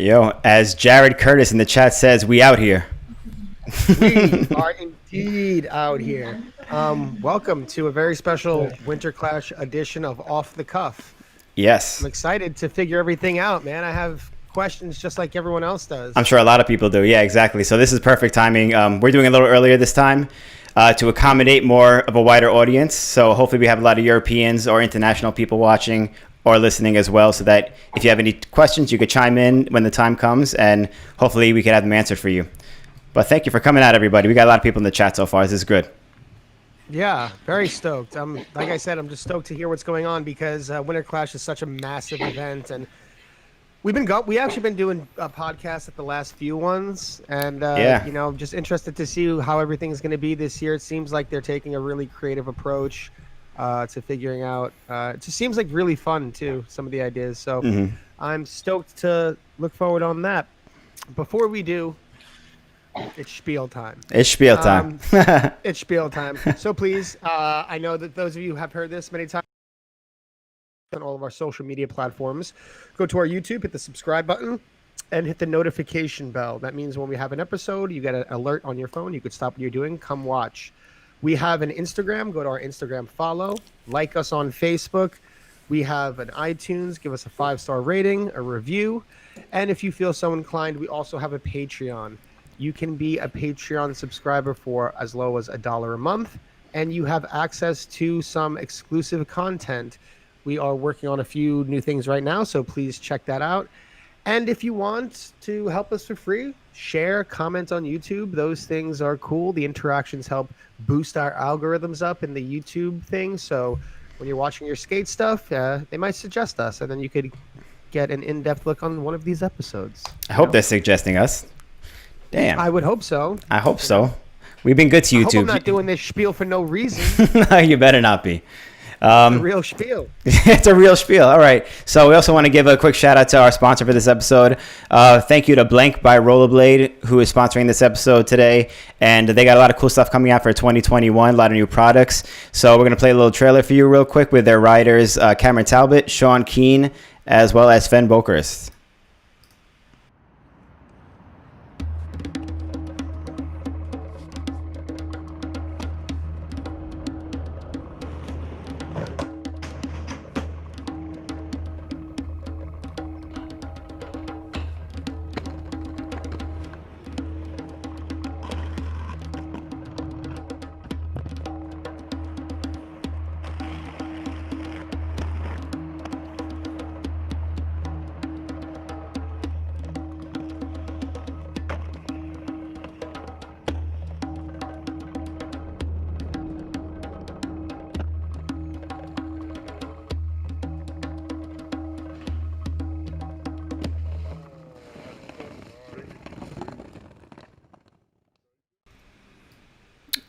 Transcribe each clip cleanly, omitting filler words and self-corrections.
Yo, as Jared Curtis in the chat says, we out here. We are indeed out here. Welcome to a very special Winterclash edition of Off the Cuff. Yes. I'm excited to figure everything out, man. I have questions just like everyone else does. I'm sure a lot of people do. Yeah, exactly. So this is perfect timing. We're doing a little earlier this time to accommodate more of a wider audience. So hopefully we have a lot of Europeans or international people watching or listening as well, so that if you have any questions, you could chime in when the time comes, and hopefully we could have them answered for you. But thank you for coming out, everybody. We got a lot of people in the chat so far. This is good. Yeah, very stoked. Like I said, I'm just stoked to hear what's going on because Winterclash is such a massive event, and we actually been doing a podcast at the last few ones, and you know, just interested to see how everything's going to be this year. It seems like they're taking a really creative approach to figuring out. It just seems like really fun too, some of the ideas. So I'm stoked to look forward on that. Before we do, it's spiel time. It's spiel time. It's spiel time. So please, I know that those of you have heard this many times on all of our social media platforms. Go to our YouTube, hit the subscribe button, and hit the notification bell. That means when we have an episode, you get an alert on your phone. You could stop what you're doing, come watch. We have an Instagram. Go to our Instagram, follow. Like us on Facebook. We have an iTunes. Give us a 5-star rating, a review. And if you feel so inclined, we also have a Patreon. You can be a Patreon subscriber for as low as $1 a month, and you have access to some exclusive content. We are working on a few new things right now, so please check that out. And if you want to help us for free, share, comment on YouTube. Those things are cool. The interactions help boost our algorithms up in the YouTube thing. So when you're watching your skate stuff, they might suggest us, and then you could get an in-depth look on one of these episodes. I hope they're suggesting us. Damn. I would hope so. I hope so. We've been good to YouTube. I hope I'm not doing this spiel for no reason. You better not be. It's a real spiel. It's a real spiel. All right. So we also want to give a quick shout out to our sponsor for this episode. Thank you to Blank by Rollerblade, who is sponsoring this episode today. And they got a lot of cool stuff coming out for 2021, a lot of new products. So we're going to play a little trailer for you real quick with their riders, Cameron Talbot, Sean Keane, as well as Sven Bokerst.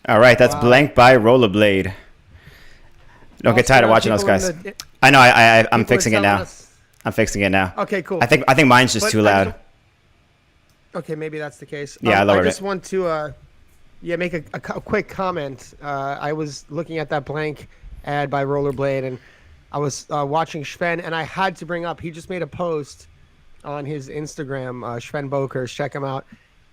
All right, that's Blank by Rollerblade. Don't get tired of watching those guys. I know. I'm fixing it now. I'm fixing it now. Okay, cool. I think mine's just too loud. Okay, maybe that's the case. Yeah, I lowered it. I just want to make a quick comment. I was looking at that Blank ad by Rollerblade, and I was watching Sven, and I had to bring up. He just made a post on his Instagram, Sven Bokers. Check him out.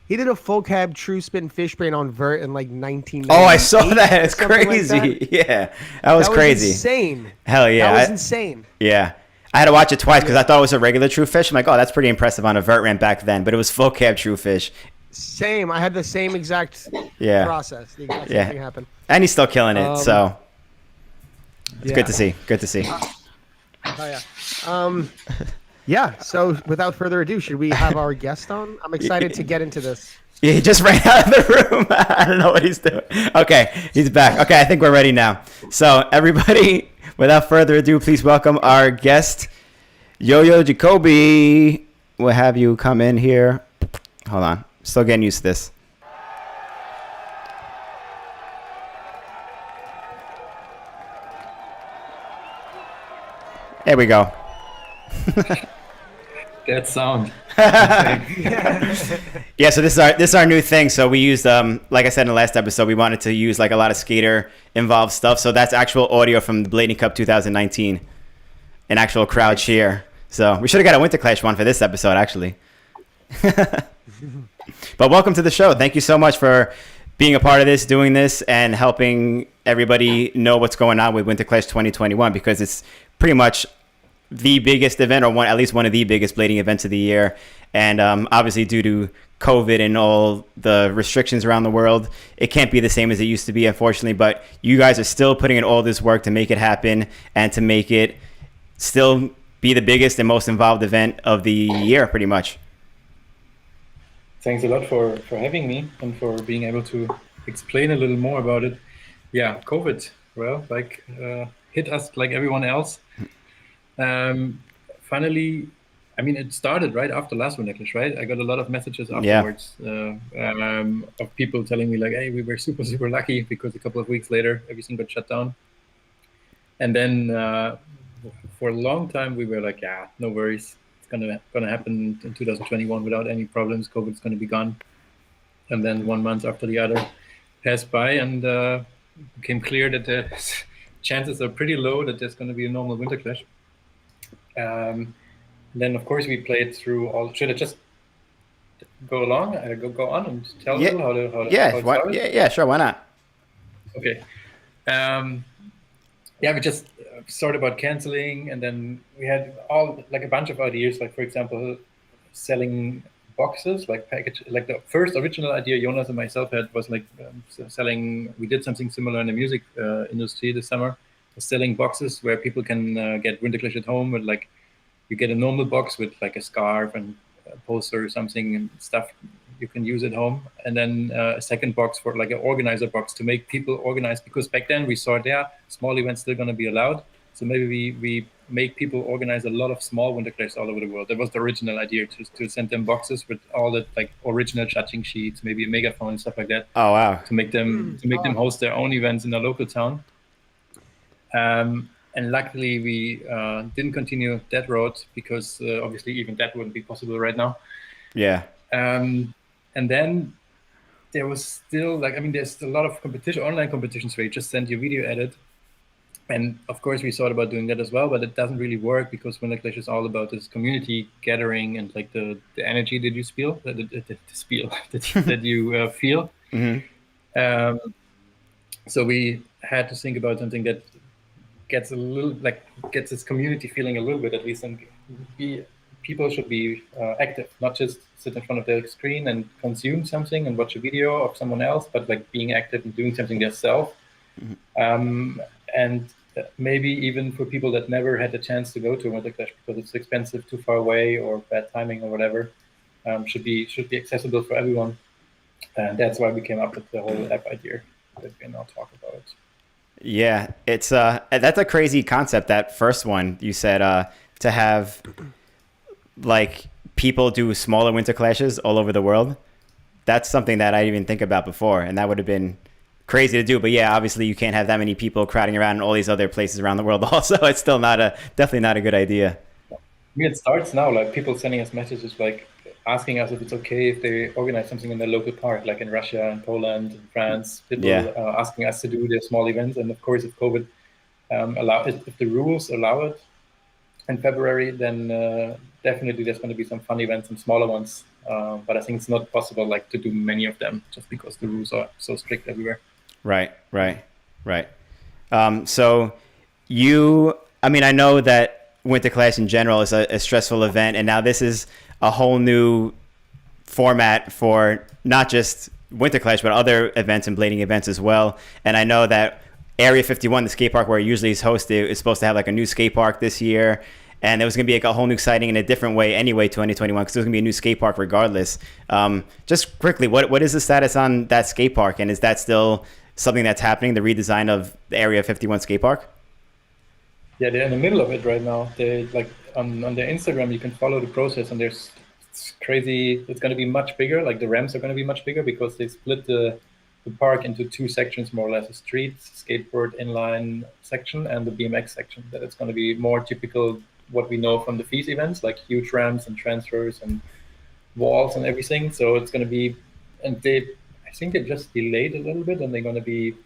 He did a full cab true spin fish brain on vert in like 1998. Oh, I saw that. It's crazy. Like that. Yeah, that was crazy. Insane. Hell yeah. That was insane. Yeah. I had to watch it twice because I thought it was a regular true fish. I'm like, oh, that's pretty impressive on a vert ramp back then. But it was full cab true fish. Same. I had the same exact process. The exact same thing happened. And he's still killing it. So it's good to see. Good to see. Oh, yeah. Yeah, so without further ado, should we have our guest on? I'm excited to get into this. Yeah, he just ran out of the room. I don't know what he's doing. Okay, he's back. Okay, I think we're ready now. So everybody, without further ado, please welcome our guest, Jojo Jacobi. We'll have you come in here. Hold on. Still getting used to this. There we go. That sound. Yeah, so this is our new thing. So we used like I said in the last episode, we wanted to use like a lot of skater involved stuff. So that's actual audio from the Blading Cup 2019, an actual crowd cheer. So we should have got a Winterclash one for this episode, actually. But welcome to the show. Thank you so much for being a part of this, doing this, and helping everybody know what's going on with Winterclash 2021, because it's pretty much the biggest event, or at least one of the biggest blading events of the year. And obviously, due to COVID and all the restrictions around the world, it can't be the same as it used to be, unfortunately. But you guys are still putting in all this work to make it happen and to make it still be the biggest and most involved event of the year, pretty much. Thanks a lot for having me and for being able to explain a little more about it. Yeah, COVID, well, like hit us like everyone else. Finally, I mean, it started right after last Winterclash, right? I got a lot of messages afterwards of people telling me like, hey, we were super, super lucky because a couple of weeks later, everything got shut down. And then for a long time, we were like, yeah, no worries. Gonna happen in 2021 without any problems. COVID's gonna be gone. And then 1 month after the other passed by, and became clear that the chances are pretty low that there's gonna be a normal Winterclash. Then of course we played through all. Should I just go along? Go on and tell people how it started? Yeah, sure. Why not? Okay. We just thought about canceling, and then we had a bunch of ideas, like for example, selling boxes, like package, like the first original idea Jonas and myself had was like selling. We did something similar in the music industry this summer, selling boxes where people can get Winterclash at home with like, you get a normal box with like a scarf and a poster or something and stuff you can use at home, and then a second box for like an organizer box to make people organize, because back then we saw small events still going to be allowed, so maybe we make people organize a lot of small Winterclash all over the world. That was the original idea, to send them boxes with all the like original judging sheets, maybe a megaphone and stuff like that. Oh wow! To make them host their own events in a local town. And luckily we didn't continue that road, because obviously even that wouldn't be possible right now. Yeah. And then there was still there's a lot of competition, online competitions where you just send your video edit. And of course we thought about doing that as well, but it doesn't really work, because Winterclash is all about this community gathering and like the energy that you feel, that you feel. Mm-hmm. So we had to think about something that gets this community feeling a little bit, at least, and people should be active, not just sit in front of their screen and consume something and watch a video of someone else, but like being active and doing something themselves. Mm-hmm. And maybe even for people that never had the chance to go to Winterclash because it's expensive, too far away, or bad timing or whatever, should be accessible for everyone. And that's why we came up with the whole app idea that we now talk about. Yeah, it's that's a crazy concept. That first one you said, to have like people do smaller Winterclashes all over the world. That's something that I didn't even think about before, and that would have been crazy to do. But yeah, obviously you can't have that many people crowding around in all these other places around the world. Also, it's still definitely not a good idea. I mean, it starts now, like people sending us messages like asking us if it's okay if they organize something in their local park, like in Russia and Poland and France. People asking us to do their small events, and of course, if COVID if the rules allow it in February, then definitely there's going to be some fun events and smaller ones. But I think it's not possible like to do many of them just because the rules are so strict everywhere. Right. So I know that Winterclash in general is a stressful event, and now this is a whole new format for not just Winterclash, but other events and blading events as well. And I know that Area 51, the skate park where it usually is hosted, is supposed to have like a new skate park this year. And there was going to be like a whole new exciting in a different way anyway, 2021, because there's going to be a new skate park regardless. Just quickly, what is the status on that skate park? And is that still something that's happening, the redesign of the Area 51 skate park? Yeah, they're in the middle of it right now. They like on their Instagram, you can follow the process, and it's crazy. It's going to be much bigger. Like the ramps are going to be much bigger because they split the park into two sections, more or less: a street, skateboard, inline section, and the BMX section. That it's going to be more typical what we know from the FEAS events, like huge ramps and transfers and walls and everything. So it's going to be, and I think they just delayed a little bit, and they're going to be.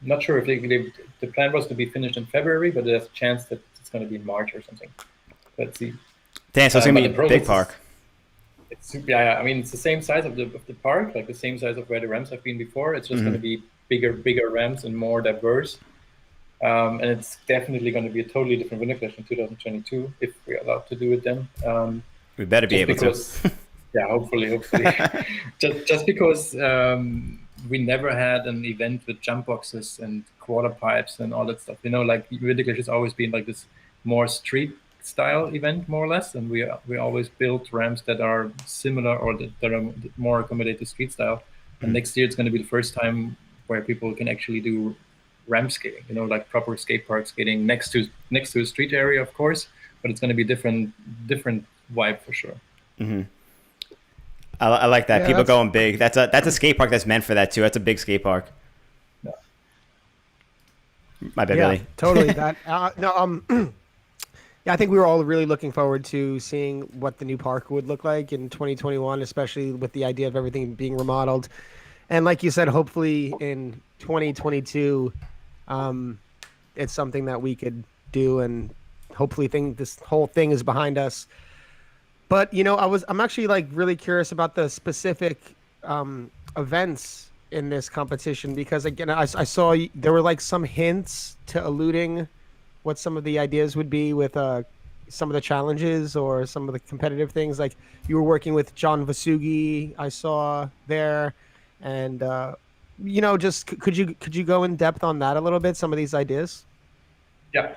Not sure if the plan was to be finished in February, but there's a chance that it's going to be in March or something. Let's see. Damn, so it's going to be a big park. It's super, yeah, I mean, it's the same size of the park, like the same size of where the ramps have been before. It's just going to be bigger ramps and more diverse. And it's definitely going to be a totally different Winterclash in 2022 if we're allowed to do it then. We better be able because, to. Yeah, hopefully. just because we never had an event with jump boxes and quarter pipes and all that stuff. You know, like Winterclash has always been like this more street style event, more or less, and we always built ramps that are similar or that are more accommodated street style. And next year it's going to be the first time where people can actually do ramp skating. You know, like proper skate park skating next to a street area, of course, but it's going to be different vibe for sure. Mm-hmm. I like that. Yeah, People going big. That's a skate park that's meant for that too. That's a big skate park. Yeah. My bad, yeah, Billy. Totally. That yeah, I think we were all really looking forward to seeing what the new park would look like in 2021, especially with the idea of everything being remodeled. And like you said, hopefully in 2022, it's something that we could do, and hopefully this whole thing is behind us. But I'm actually like really curious about the specific events in this competition, because again, I saw there were like some hints to alluding what some of the ideas would be with some of the challenges or some of the competitive things. Like you were working with John Vasugi, I saw there, and just could you go in depth on that a little bit? Some of these ideas. Yeah,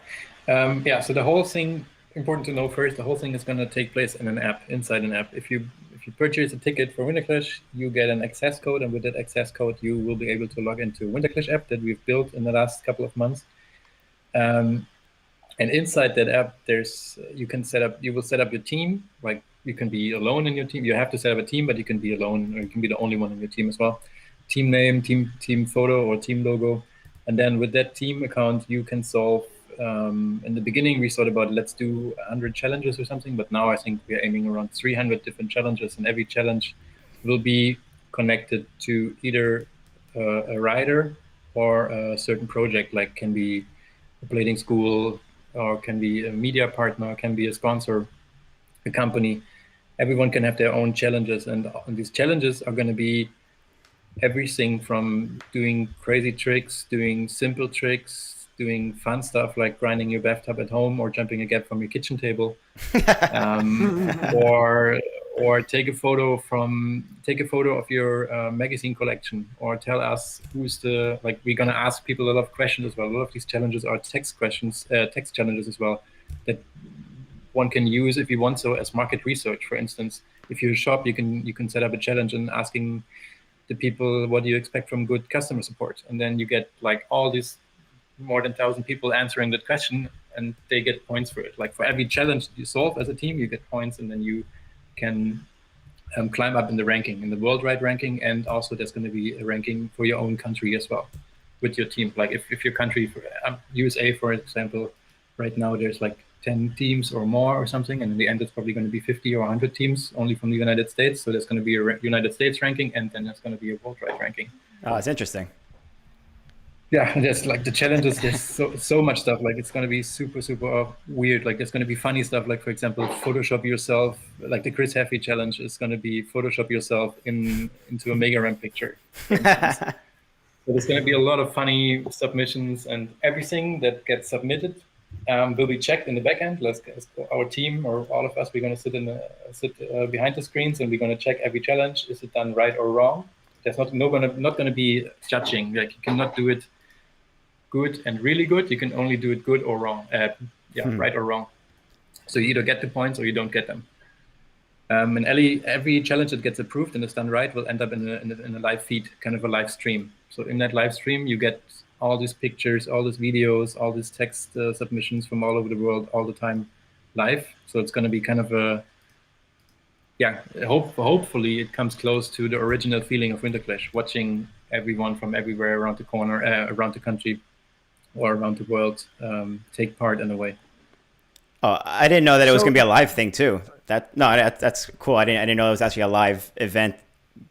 So the whole thing, important to know first, the whole thing is going to take place in an app, inside an app. If you purchase a ticket for Winterclash, you get an access code, and with that access code, you will be able to log into Winterclash app that we've built in the last couple of months. And inside that app, you will set up your team. Like you can be alone in your team. You have to set up a team, but you can be alone, or you can be the only one in your team as well. Team name, team photo, or team logo. And then with that team account, you can solve. In the beginning, we thought about let's do 100 challenges or something, but now I think we're aiming around 300 different challenges, and every challenge will be connected to either a rider or a certain project, like can be a blading school, or can be a media partner, can be a sponsor, a company. Everyone can have their own challenges, and these challenges are going to be everything from doing crazy tricks, doing simple tricks, doing fun stuff like grinding your bathtub at home or jumping a gap from your kitchen table, or take a photo of your magazine collection, or tell us we're gonna ask people a lot of questions as well. A lot of these challenges are text challenges as well, that one can use if you want so as market research. For instance, if you're a shop, you can set up a challenge and asking the people, what do you expect from good customer support? And then you get like all these more than 1,000 people answering that question, and they get points for it. Like for every challenge you solve as a team, you get points, and then you can climb up in the ranking, in the worldwide ranking, and also there's going to be a ranking for your own country as well with your team. Like if your country, USA for example, right now there's like 10 teams or more or something, and in the end it's probably going to be 50 or 100 teams only from the United States. So there's going to be a United States ranking, and then there's going to be a worldwide ranking. Oh, it's interesting. Yeah, there's like the challenges. There's so much stuff. Like it's going to be super weird. Like there's going to be funny stuff. Like for example, Photoshop yourself. Like the Chris Heffy challenge is going to be Photoshop yourself into a Mega Ramp picture. So there's going to be a lot of funny submissions, and everything that gets submitted will be checked in the back end. Our team or all of us, we're going to sit behind the screens, and we're going to check every challenge. Is it done right or wrong? There's not going to be judging. Like you cannot do it good and really good. You can only do it good or wrong. Right or wrong. So you either get the points or you don't get them. And every challenge that gets approved and is done right will end up in a live feed, kind of a live stream. So in that live stream, you get all these pictures, all these videos, all these text submissions from all over the world all the time live. So it's going to be kind of hopefully it comes close to the original feeling of Winterclash, watching everyone from everywhere around the corner, around the country, or around the world take part in a way. Oh, I didn't know that it was going to be a live thing too. That's cool. I didn't know it was actually a live event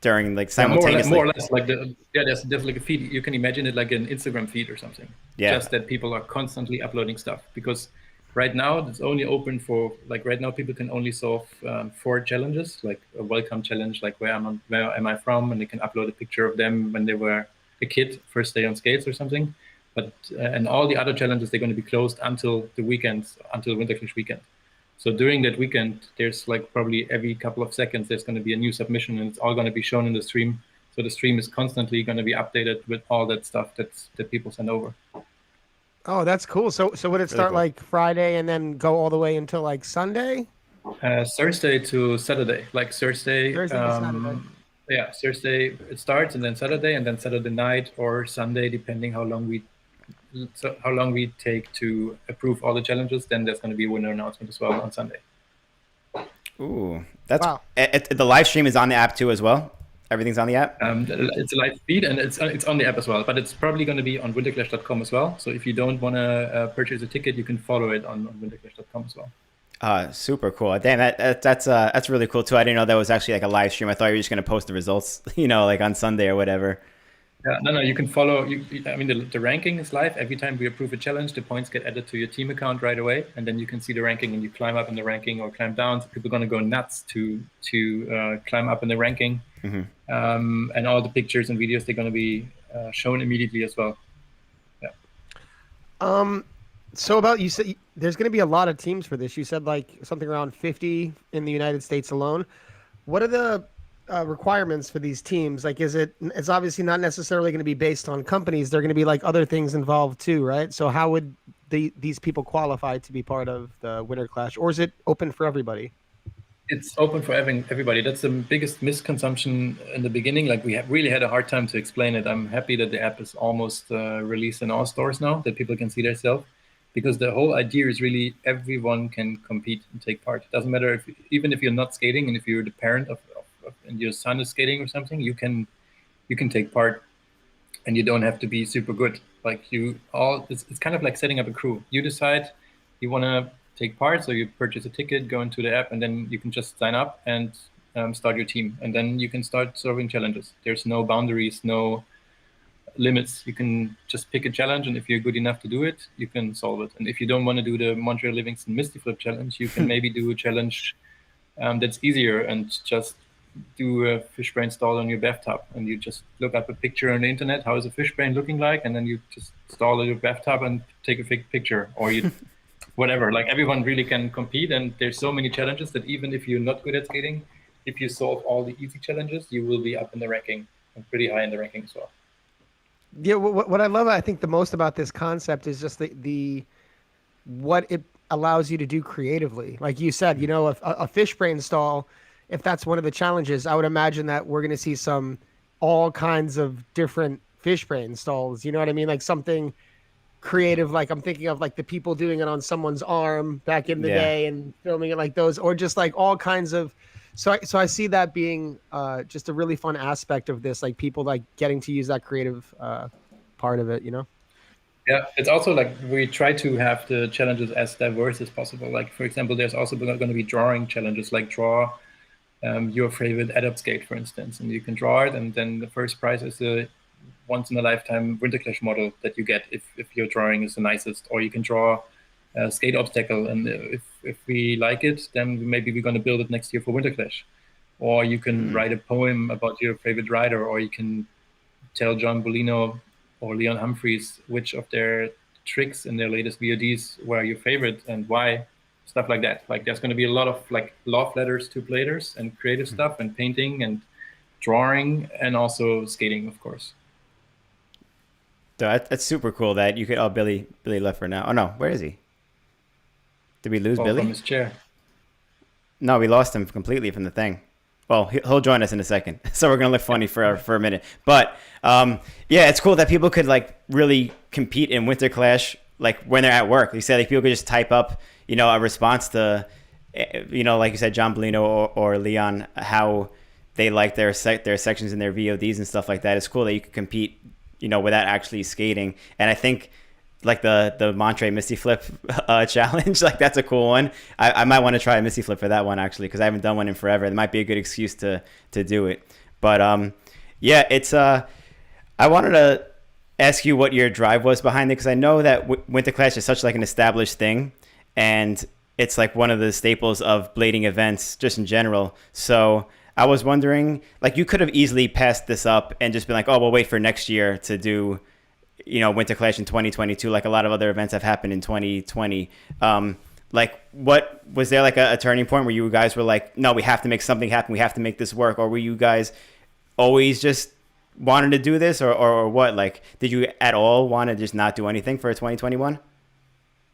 during like simultaneously. More or less like there's like a feed. You can imagine it like an Instagram feed or something. Yeah. Just that people are constantly uploading stuff, because Right now, it's only open for like right now people can only solve 4 challenges, like a welcome challenge, like where am I from, and they can upload a picture of them when they were a kid, first day on skates or something. But and all the other challenges they're going to be closed until the weekend, until Winterclash weekend. So during that weekend, there's like probably every couple of seconds there's going to be a new submission, and it's all going to be shown in the stream. So the stream is constantly going to be updated with all that stuff that people send over. Oh, that's cool. So would it start cool. like Friday and then go all the way until like Sunday? Thursday to Saturday, like Thursday. Thursday to Saturday. Yeah, Thursday it starts, and then Saturday night or Sunday, depending how long we take to approve all the challenges. Then there's going to be a winner announcement as well on Sunday. Ooh, that's Wow. the live stream is on the app too as well. Everything's on the app. It's a live feed, and it's on the app as well. But it's probably going to be on winterclash.com as well. So if you don't want to purchase a ticket, you can follow it on winterclash.com as well. Super cool. Damn, that's really cool too. I didn't know that was actually like a live stream. I thought you were just gonna post the results, like on Sunday or whatever. Yeah, no, you can follow. I mean, the ranking is live. Every time we approve a challenge, the points get added to your team account right away, and then you can see the ranking, and you climb up in the ranking or climb down. So people are going to go nuts to climb up in the ranking, and all the pictures and videos they're going to be shown immediately as well. Yeah. So you said there's going to be a lot of teams for this. You said like something around 50 in the United States alone. What are the requirements for these teams? Like, it's obviously not necessarily going to be based on companies. They're going to be like other things involved too, right? So how would these people qualify to be part of the Winterclash, or is it open for everybody? It's open for everybody. That's the biggest misconception in the beginning. Like we really had a hard time to explain it. I'm happy that the app is almost released in all stores now, that people can see themselves. Because the whole idea is really everyone can compete and take part. It doesn't matter even if you're not skating, and if you're the parent of and your son is skating or something, you can take part, and you don't have to be super good. Like it's kind of like setting up a crew. You decide you want to take part, so you purchase a ticket, go into the app, and then you can just sign up and start your team, and then you can start solving challenges. There's no boundaries, no limits. You can just pick a challenge, and if you're good enough to do it, you can solve it. And if you don't want to do the Montreal Livingston Misty Flip challenge, you can maybe do a challenge that's easier, and just do a fish brain stall on your bathtub, and you just look up a picture on the internet, how is a fish brain looking like, and then you just stall your bathtub and take a picture, or you whatever. Like everyone really can compete, and there's so many challenges that even if you're not good at skating, if you solve all the easy challenges, you will be up in the ranking, and pretty high in the ranking as well. Yeah, what I love, I think the most about this concept is just the what it allows you to do creatively. Like you said, a fish brain stall, if that's one of the challenges, I would imagine that we're going to see all kinds of different fish brain stalls. You know what I mean? Like something creative, like I'm thinking of like the people doing it on someone's arm back in the day and filming it like those, or just like all kinds of. So I see that being just a really fun aspect of this, like people like getting to use that creative part of it, Yeah, it's also like we try to have the challenges as diverse as possible. Like, for example, there's also going to be drawing challenges, like draw your favorite add-up skate, for instance, and you can draw it, and then the first prize is a once-in-a-lifetime Winterclash model that you get if your drawing is the nicest, or you can draw a skate obstacle, and if we like it, then maybe we're going to build it next year for Winterclash. Or you can write a poem about your favorite rider, or you can tell John Bolino or Leon Humphreys which of their tricks in their latest VODs were your favorite and why, stuff like that. Like there's going to be a lot of like love letters to players and creative stuff and painting and drawing and also skating, of course. That's super cool that you could. Oh, Billy left for now. Oh no, where is he? Did we lose Billy? From his chair. No, we lost him completely from the thing. Well, he'll join us in a second, so we're gonna look funny for a minute. But yeah, it's cool that people could like really compete in Winterclash, like when they're at work. You said like people could just type up, a response to, like you said, John Bolino or Leon, how they like their sections in their VODs and stuff like that. It's cool that you could compete, without actually skating. And I think like the Montre Misty Flip challenge, like that's a cool one. I might want to try a Misty Flip for that one actually, because I haven't done one in forever. It might be a good excuse to do it. But yeah, it's I wanted to ask you what your drive was behind it, because I know that Winterclash is such like an established thing, and it's like one of the staples of blading events just in general. So I was wondering, like, you could have easily passed this up and just been like, oh, we'll wait for next year to do, Winterclash in 2022, like a lot of other events have happened in 2020. Like, what was there like a turning point where you guys were like, no, we have to make something happen, we have to make this work, or were you guys always just wanted to do this, or what? Like, did you at all want to just not do anything for 2021?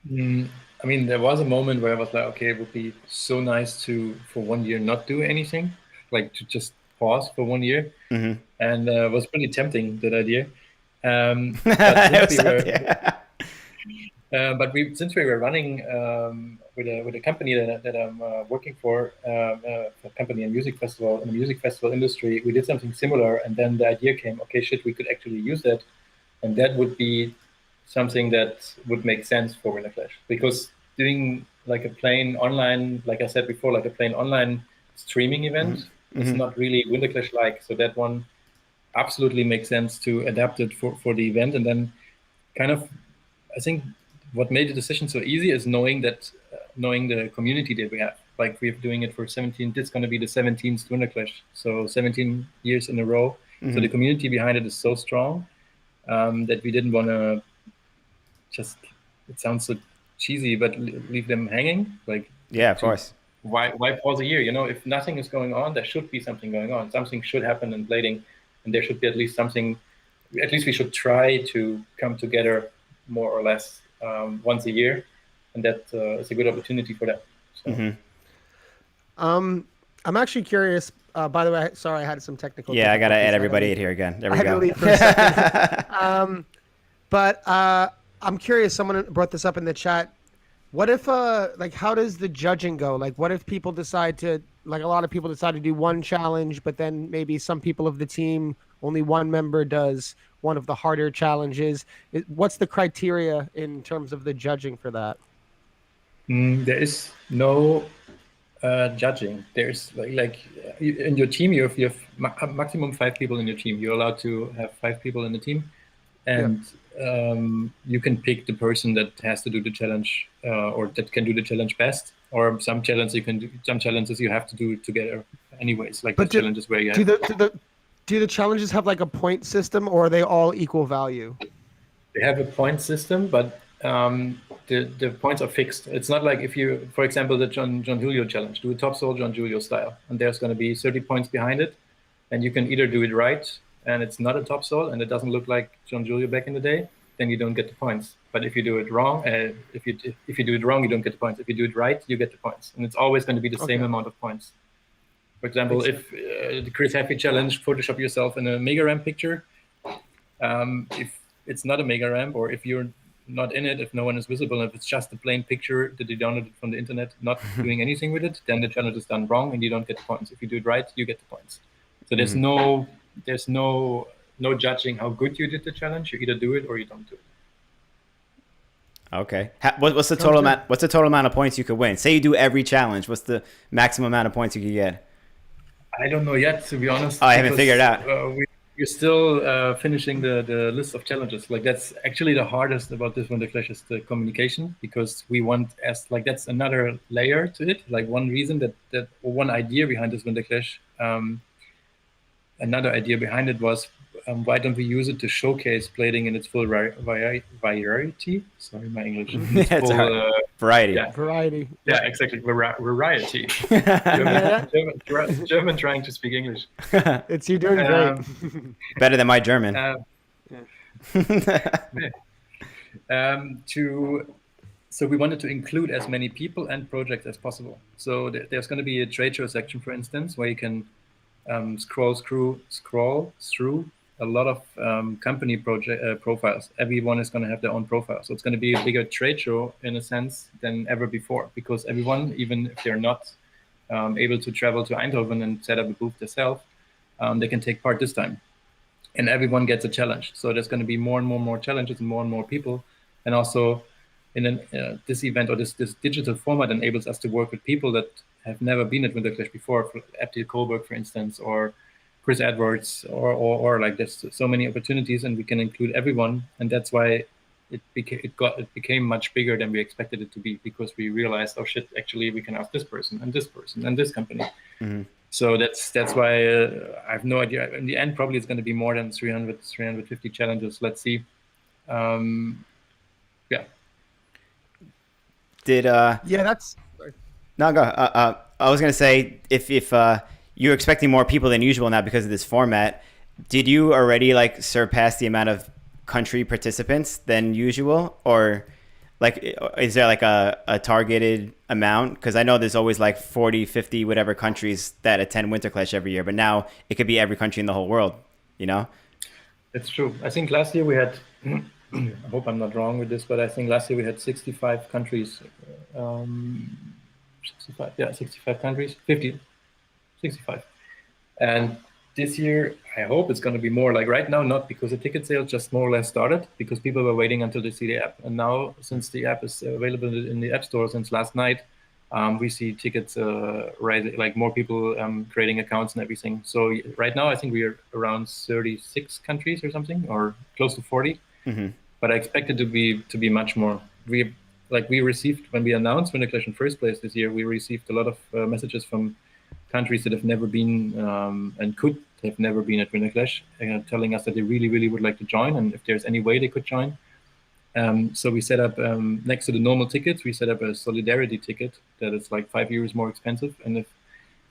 I mean, there was a moment where I was like, okay, it would be so nice to, for 1 year, not do anything, like to just pause for 1 year. Mm-hmm. And it was pretty tempting, that idea. But since we were running with a company that I'm working for, a company in music festival in the music festival industry, we did something similar, and then the idea came, okay, shit, we could actually use that, and that would be something that would make sense for Winterclash, because doing like a plain online, like I said before, like a plain online streaming event, it's not really Winterclash like. So that one absolutely makes sense to adapt it for the event, and then kind of, I think what made the decision so easy is knowing the community that we have. Like, we're doing it for 17. This is going to be the 17th Winterclash, so 17 years in a row. So the community behind it is so strong that we didn't want to just. It sounds so cheesy, but leave them hanging. Like, yeah, of course. Why pause a year? If nothing is going on, there should be something going on. Something should happen in blading, and there should be at least something. At least we should try to come together more or less once a year, and that is a good opportunity for that. So. I'm actually curious. By the way, sorry, I had some technical. Yeah, I gotta add everybody in here again. There we go. I had to leave for a second. But I'm curious. Someone brought this up in the chat. What if, how does the judging go? Like, what if people decide to, like, a lot of people decide to do one challenge, but then maybe some people of the team, only one member does one of the harder challenges. What's the criteria in terms of the judging for that? There is no judging. There's like in your team, you have maximum 5 people in your team. You're allowed to have 5 people in the team, and you can pick the person that has to do the challenge or that can do the challenge best. Or some challenges you have to do together anyways. Like, the challenges where you have. Do the challenges have like a point system, or are they all equal value? They have a point system, but the points are fixed. It's not like if you, for example, the John Julio challenge, do a top soul John Julio style, and there's going to be 30 points behind it, and you can either do it right, and it's not a top soul, and it doesn't look like John Julio back in the day, then you don't get the points. But if you do it wrong, if you do it wrong, you don't get the points. If you do it right, you get the points, and it's always going to be the same amount of points. For example, if the Chris Happy challenge, Photoshop yourself in a mega ramp picture. If it's not a mega ramp, or if you're not in it, if no one is visible, if it's just a plain picture that you downloaded from the internet, not doing anything with it, then the challenge is done wrong and you don't get the points. If you do it right, you get the points. So there's no judging how good you did the challenge. You either do it or you don't do it. Okay. What's the total amount? What's the total amount of points you could win? Say you do every challenge. What's the maximum amount of points you could get? I don't know yet, to be honest. Oh, I haven't figured it out. We're still finishing the list of challenges. Like, that's actually the hardest about this Winterclash is the communication, because we want that's another layer to it. Like, one reason that or one idea behind this Winterclash, another idea behind it was, why don't we use it to showcase blading in its full variety? Sorry, my English. Variety. Yeah. Variety. Yeah, exactly. Variety. German trying to speak English. It's you doing great. Better than my German. So we wanted to include as many people and projects as possible. So there's going to be a trade show section, for instance, where you can scroll through a lot of company project profiles. Everyone is going to have their own profile. So it's going to be a bigger trade show in a sense than ever before, because everyone, even if they're not able to travel to Eindhoven and set up a booth themselves, they can take part this time. And everyone gets a challenge. So there's going to be more and more challenges and more people. And also in this event, or this digital format enables us to work with people that have never been at Winterclash before, Abdil Kohlberg, for instance, or Chris Edwards, or like there's so many opportunities, and we can include everyone. And that's why it became much bigger than we expected it to be, because we realized, oh shit, actually we can ask this person and this person and this company. So that's why I have no idea. In the end, probably it's going to be more than 350 challenges. Let's see. Yeah. Did Yeah, that's. no go. I was gonna say if you're expecting more people than usual now because of this format, did you already like surpass the amount of country participants than usual, or like is there like a targeted amount? Because I know there's always like 40, 50, whatever countries that attend Winterclash every year, but now it could be every country in the whole world, you know? It's true. I think last year we had, I hope I'm not wrong with this, but I think last year we had 65 countries. 65, yeah, 65 countries, 50, 65. And this year, I hope it's going to be more. Like right now, not, because the ticket sales just more or less started, because people were waiting until they see the app. And now, since the app is available in the App Store since last night, we see tickets rising, like more people creating accounts and everything. So right now, I think we are around 36 countries or something, or close to 40. But I expect it to be much more. We received, when we announced Winterclash in first place this year, we received a lot of messages from countries that have never been and could have never been at Winterclash, telling us that they really, really would like to join, and if there's any way they could join. So we set up, next to the normal tickets, we set up a solidarity ticket that is like €5 more expensive. And if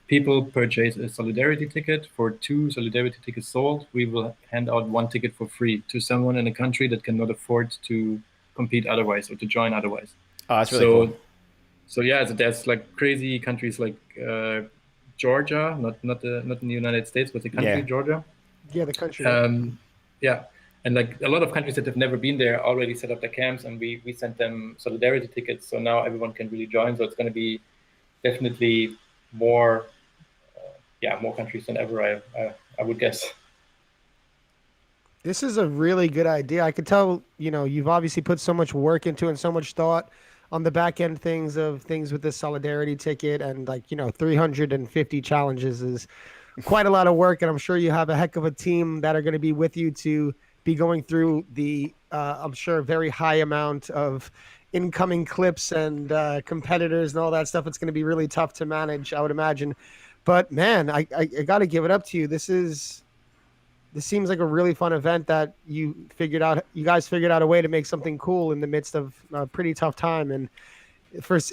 people purchase a solidarity ticket, for 2 solidarity tickets sold, we will hand out 1 ticket for free to someone in a country that cannot afford to compete otherwise, or to join otherwise. Oh, that's really cool. So yeah, there's like crazy countries like Georgia, not in the United States, but the country Georgia. Yeah, the country. Yeah, and like a lot of countries that have never been there already set up their camps, and we sent them solidarity tickets. So now everyone can really join. So it's going to be definitely more, more countries than ever. I would guess. This is a really good idea. I could tell, you've obviously put so much work into it and so much thought on the back end things with the solidarity ticket, and 350 challenges is quite a lot of work. And I'm sure you have a heck of a team that are going to be with you to be going through the, I'm sure, very high amount of incoming clips and competitors and all that stuff. It's going to be really tough to manage, I would imagine. But man, I got to give it up to you. This seems like a really fun event that you guys figured out a way to make something cool in the midst of a pretty tough time. And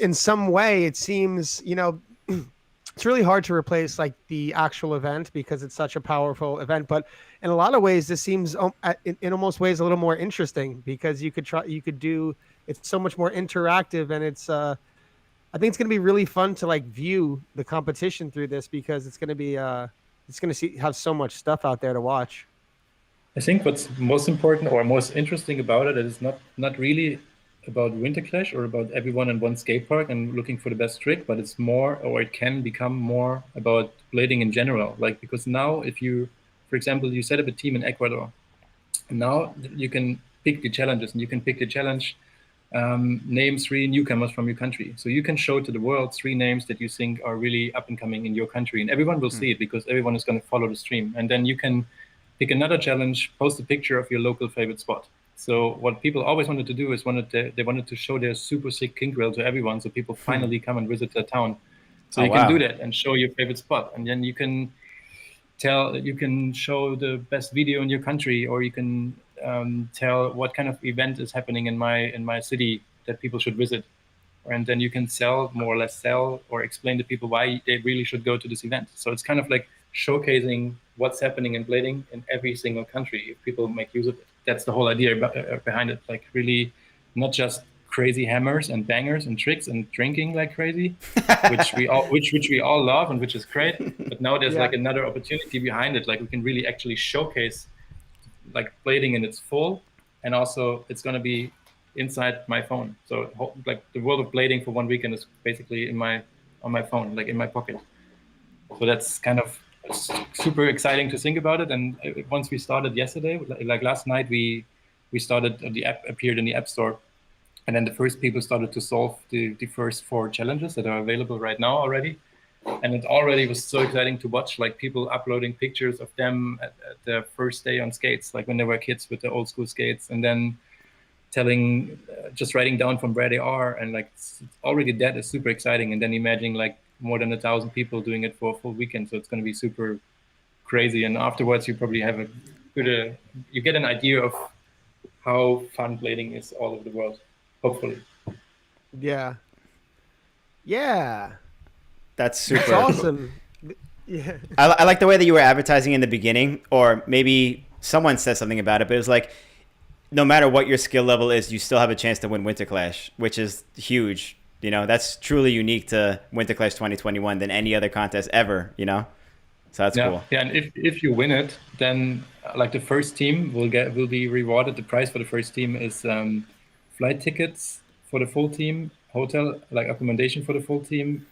in some way, it seems, it's really hard to replace like the actual event because it's such a powerful event. But in a lot of ways, this seems in almost ways a little more interesting, because it's so much more interactive, and I think it's going to be really fun to like view the competition through this, because it's going to be, have so much stuff out there to watch. I think what's most important or most interesting about it is not really about Winterclash or about everyone in one skate park and looking for the best trick, but it's more, or it can become more, about blading in general. Like, because now if you, for example, you set up a team in Ecuador, and now you can pick the challenges, and you can pick the challenge, name 3 newcomers from your country. So you can show to the world 3 names that you think are really up and coming in your country, and everyone will see it, because everyone is going to follow the stream. And then you can pick another challenge, post a picture of your local favorite spot. So what people always wanted to do is they wanted to show their super sick kink rail to everyone, so people finally come and visit their town. So you can do that and show your favorite spot, and then you can show the best video in your country, or you can tell what kind of event is happening in my city that people should visit, and then you can more or less sell or explain to people why they really should go to this event. So it's kind of like showcasing what's happening in blading in every single country, if people make use of it. That's the whole idea behind it. Like, really, not just crazy hammers and bangers and tricks and drinking like crazy, which we all love and which is great. But now there's like another opportunity behind it. Like, we can really actually showcase like blading in its full, and also it's going to be inside my phone. So like the world of blading for one weekend is basically on my phone, like in my pocket. So that's kind of super exciting to think about it. And once we started yesterday, like last night, we started, the app appeared in the App Store, and then the first people started to solve the first 4 challenges that are available right now already. And it already was so exciting to watch, like people uploading pictures of them at their first day on skates, like when they were kids with their old school skates, and then telling, just writing down from where they are, and like already that is super exciting. And then imagining like more than 1,000 people doing it for a full weekend, so it's going to be super crazy. And afterwards, you probably have a good, you get an idea of how fun blading is all over the world. Hopefully. Yeah. Yeah. That's super. That's awesome. Yeah. I like the way that you were advertising in the beginning, or maybe someone said something about it, but it was like, no matter what your skill level is, you still have a chance to win Winterclash, which is huge. You know, that's truly unique to Winterclash 2021 than any other contest ever, you know? So that's cool. Yeah, and if you win it, then like the first team will be rewarded. The prize for the first team is flight tickets for the full team, hotel, like accommodation for the full team,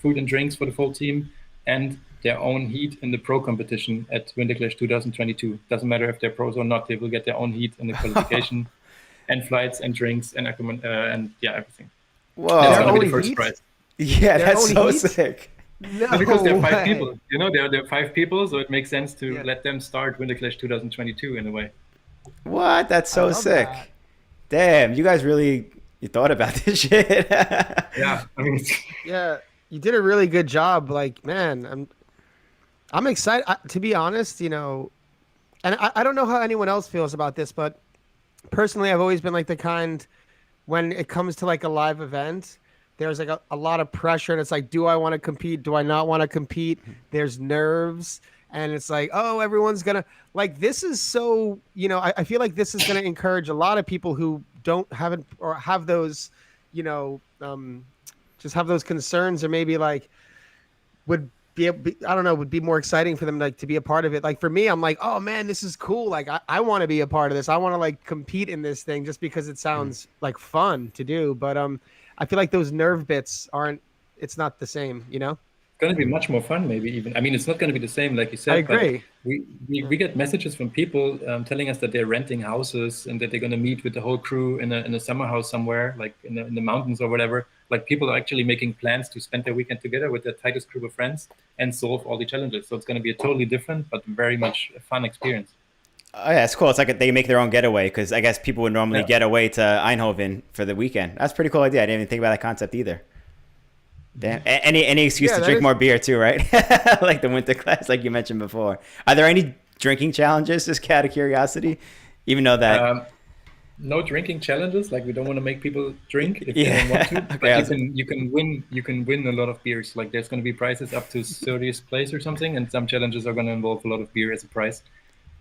food and drinks for the full team, and their own heat in the pro competition at Winterclash 2022. Doesn't matter if they're pros or not, they will get their own heat in the qualification, and flights and drinks and everything. Whoa. That's going to be the first prize. Yeah, that's so sick. No because there are 5 way. people. You know, there are 5 people, so it makes sense to let them start Winterclash 2022 in a way. What? That's so sick. That. Damn, you guys really thought about this shit. Yeah, I mean, Yeah, you did a really good job. Like, man, I'm excited. To be honest, you know, and I don't know how anyone else feels about this, but personally, I've always been like the kind, when it comes to like a live event, there's like a lot of pressure, and it's like, do I want to compete? Do I not want to compete? There's nerves, and it's like, oh, everyone's gonna like, this is so, you know, I feel like this is gonna encourage a lot of people who haven't or have those, you know, just have those concerns, or maybe like would would be more exciting for them like to be a part of it. Like for me, I'm like, oh man, this is cool. Like I want to be a part of this. I want to like compete in this thing just because it sounds like fun to do. But I feel like those nerve bits it's not the same, you know? it's going to be much more fun, maybe even. I mean, it's not going to be the same, like you said. I agree. But we get messages from people telling us that they're renting houses and that they're going to meet with the whole crew in a summer house somewhere, like in the mountains or whatever. Like people are actually making plans to spend their weekend together with their tightest group of friends and solve all the challenges. So it's going to be a totally different, but very much a fun experience. Oh yeah, it's cool. It's like they make their own getaway, because I guess people would normally get away to Eindhoven for the weekend. That's a pretty cool idea. I didn't even think about that concept either. Damn. Any excuse to drink more beer too, right? Like the Winterclash, like you mentioned before. Are there any drinking challenges, just out of curiosity? Even though that no drinking challenges, like we don't want to make people drink if they don't want to. But Okay. you can win a lot of beers. Like there's going to be prizes up to 30th place or something, and some challenges are going to involve a lot of beer as a prize.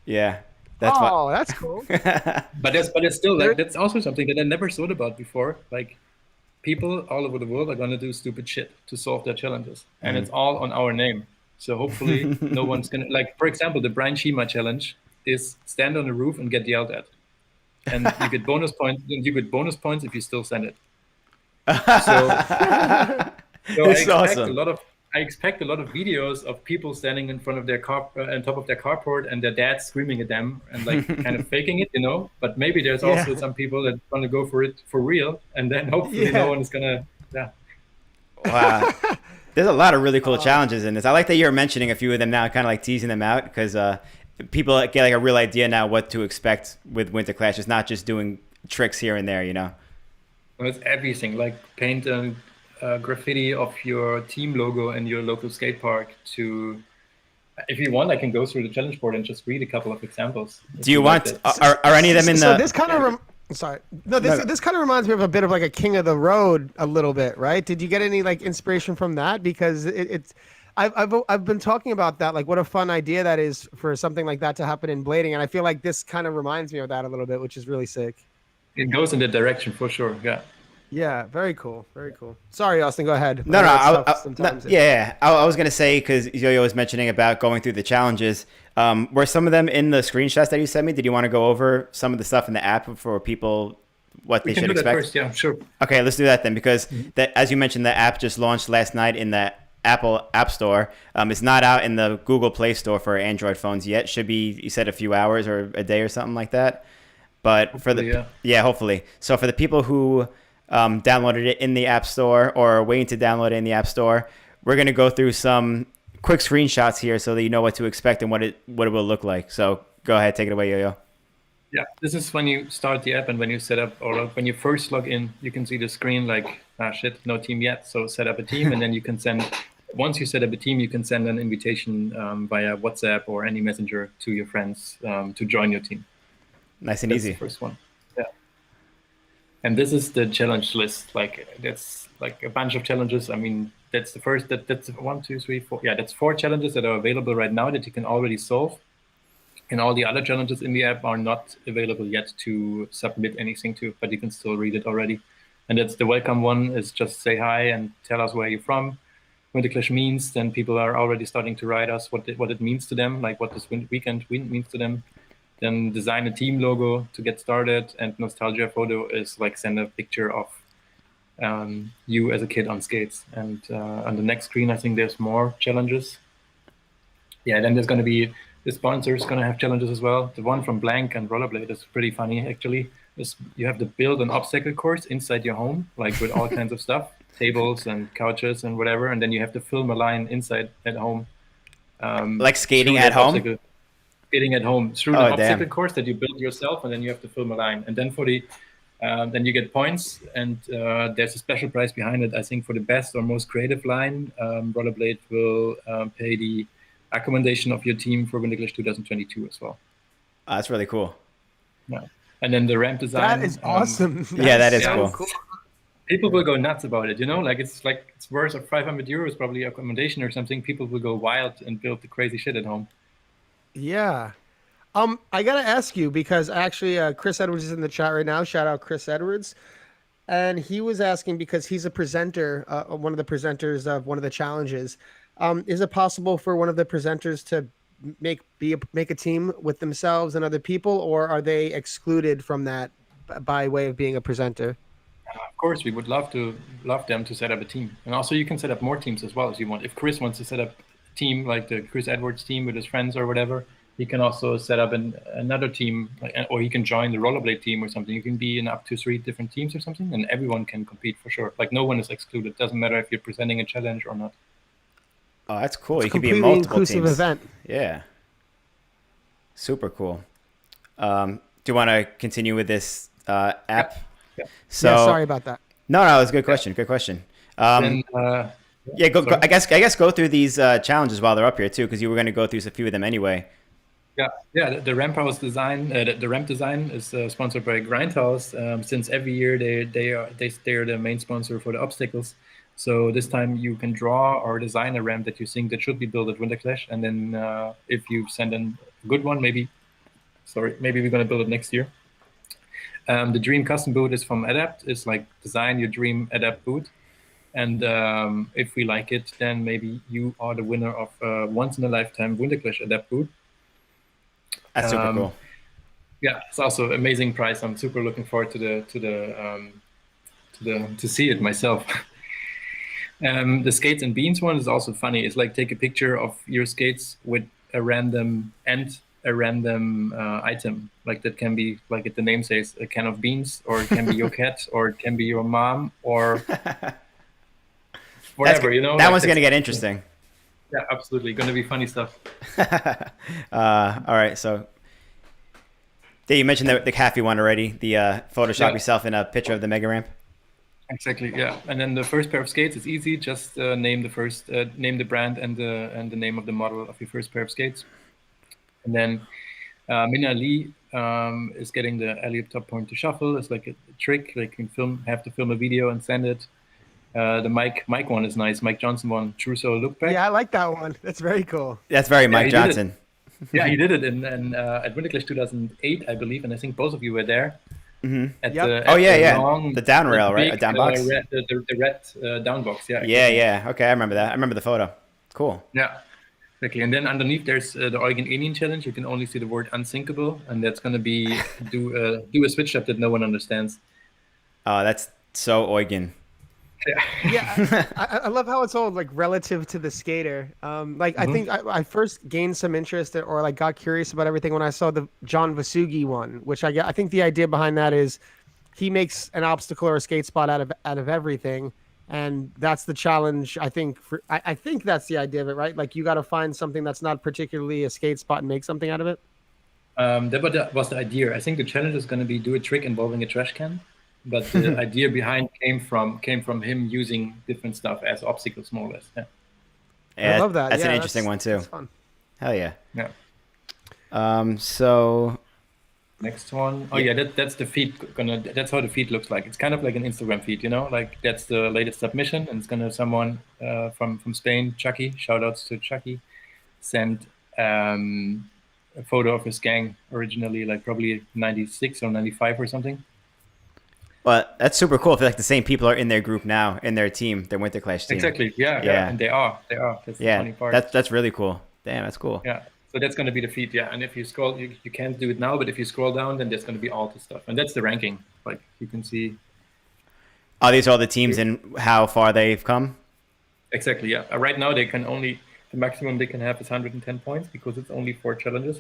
Yeah. That's that's cool. But it's still like, that's also something that I never thought about before. Like people all over the world are going to do stupid shit to solve their challenges, and it's all on our name. So hopefully no one's gonna, like, for example, the Brian Shima challenge is stand on the roof and get yelled at, and you get bonus points. And you get bonus points if you still send it. So I expect a lot of videos of people standing in front of their car, on top of their carport, and their dad screaming at them and like kind of faking it, you know. But maybe there's also some people that want to go for it for real, and then hopefully no one is gonna. Yeah. Wow. There's a lot of really cool challenges in this. I like that you're mentioning a few of them now, kind of like teasing them out, because people get like a real idea now what to expect with Winterclash. It's not just doing tricks here and there, you know. Well, it's everything, like paint graffiti of your team logo in your local skate park. To, if you want, I can go through the challenge board and just read a couple of examples. Do you want? Are any of them in the? So this kind of this kind of reminds me of a bit of like a King of the Road a little bit, right? Did you get any like inspiration from that? Because I've been talking about that, like what a fun idea that is for something like that to happen in blading, and I feel like this kind of reminds me of that a little bit, which is really sick. It goes in that direction for sure. Yeah. Yeah, very cool, very cool. Sorry, Austin, go ahead. No, I was gonna say, because Yo-Yo was mentioning about going through the challenges. Were some of them in the screenshots that you sent me? Did you want to go over some of the stuff in the app for people, what they should expect? First, yeah, sure. Okay, let's do that then, because that, as you mentioned, the app just launched last night in the Apple App Store. It's not out in the Google Play Store for Android phones yet. Should be, you said, a few hours or a day or something like that. But hopefully, hopefully. So for the people who downloaded it in the App Store or are waiting to download it in the App Store, we're going to go through some quick screenshots here so that you know what to expect and what it will look like. So go ahead, take it away, Yo-Yo. Yeah, this is when you start the app and when you set up, or when you first log in, you can see the screen like, ah, shit, no team yet. So set up a team, and then you can send. Once you set up a team, you can send an invitation via WhatsApp or any messenger to your friends to join your team. Nice and That's easy. the first one. Yeah. And this is the challenge list. Like that's like a bunch of challenges. I mean, that's the first. That's 1, 2, 3, 4. Yeah, that's 4 challenges that are available right now that you can already solve. And all the other challenges in the app are not available yet to submit anything to, but you can still read it already. And that's the welcome one, is just say hi and tell us where you're from. Winterclash means, then people are already starting to write us what it means to them, like what this weekend means to them. Then design a team logo to get started, and nostalgia photo is like send a picture of you as a kid on skates. And on the next screen, I think there's more challenges. Yeah, then there's going to be the sponsors going to have challenges as well. The one from Blank and Rollerblade is pretty funny, actually. You have to build an obstacle course inside your home, like with all kinds of stuff, tables and couches and whatever, and then you have to film a line inside at home. Like skating at home? Skating at home through Oh, an obstacle damn. course that you build yourself, and then you have to film a line. And then for the then you get points, and there's a special prize behind it. I think for the best or most creative line, Rollerblade will pay the accommodation of your team for Winterclash 2022 as well. That's really cool. Yeah. And then the ramp design. That is awesome. Yeah, that is so cool. People will go nuts about it, you know, like it's worth of 500 euros, probably accommodation or something. People will go wild and build the crazy shit at home. Yeah. I gotta ask you because actually, Chris Edwards is in the chat right now. Shout out Chris Edwards, and he was asking because he's a presenter, one of the presenters of one of the challenges. Is it possible for one of the presenters to make a team with themselves and other people, or are they excluded from that by way of being a presenter? Of course, we would love them to set up a team, and also you can set up more teams as well as you want. If Chris wants to set up a team like the Chris Edwards team with his friends or whatever, he can also set up another team, or he can join the Rollerblade team or something. You can be in up to 3 different teams or something, and everyone can compete for sure. Like no one is excluded. Doesn't matter if you're presenting a challenge or not. Oh, that's cool. It's You could be in completely multiple inclusive teams. event. Yeah. Super cool. Do you want to continue with this app? Yeah. So, Yeah, sorry about that. No, it was a good question. Good question. Then, Yeah, go, I guess go through these challenges while they're up here too, because you were going to go through a few of them anyway. Yeah. The ramp house design, the ramp design is sponsored by Grindhouse. Since every year they're the main sponsor for the obstacles. So this time you can draw or design a ramp that you think that should be built at Winterclash, and then if you send in a good one, maybe we're going to build it next year. The dream custom boot is from Adapt. It's like design your dream Adapt boot. And if we like it, then maybe you are the winner of once in a lifetime Winterclash Adapt boot. That's super cool. Yeah, it's also an amazing price. I'm super looking forward to see it myself. The skates and beans one is also funny. It's like take a picture of your skates with a random item. Like that can be, like the name says, a can of beans, or it can be your cat, or it can be your mom, or whatever, you know. That one's going to get interesting. Yeah, absolutely. Going to be funny stuff. All right, so yeah, you mentioned the Cafe one already. The Photoshop yourself in a picture of the mega ramp. Exactly. Yeah, and then the first pair of skates is easy. Just name the brand and the name of the model of your first pair of skates. And then Minna Lee is getting the alley-up top point to shuffle. It's like a trick. Like you can have to film a video and send it. The Mike one is nice. Mike Johnson one, True Soul Look Back. Yeah, I like that one. That's very cool. That's very Mike Johnson. Yeah, he did it at Winterclash 2008, I believe, and I think both of you were there. Mm-hmm. The down rail, right? A down box. The red down box. Yeah. Yeah. Okay, I remember that. I remember the photo. Cool. Yeah. Exactly. And then underneath there's the Eugen Alien challenge. You can only see the word unsinkable, and that's going to be do a switch up that no one understands. Oh, that's so Eugen. Yeah, I love how it's all like relative to the skater. I think I first gained some interest or like got curious about everything when I saw the John Vasugi one, which I think the idea behind that is he makes an obstacle or a skate spot out of everything, and that's the challenge. I think I think that's the idea of it, right? Like you got to find something that's not particularly a skate spot and make something out of it. That was the idea. I think the challenge is going to be do a trick involving a trash can, but the idea behind came from him using different stuff as obstacles, more or less. Yeah. I Yeah, love that. that's an Yeah, interesting one too. that's fun. Hell yeah. Yeah. So Next one. Oh yeah, that's the feed. That's how the feed looks like. It's kind of like an Instagram feed, like that's the latest submission, and it's gonna someone from Spain, Chucky. Shout outs to Chucky. Send a photo of his gang originally, like probably 96 or 95 or something. well, that's super cool. I feel like the same people are in their group now, in their team, their Winterclash team. Exactly. Yeah. And they are. That's the funny part. That's really cool. Damn, that's cool. Yeah. So that's going to be the feed. Yeah. And if you scroll, you can't do it now, but if you scroll down, then there's going to be all the stuff, and that's the ranking. Like you can see. Oh, these are all the teams and how far they've come. Exactly. Yeah. Right now they can only the maximum they can have is 110 points because it's only 4 challenges.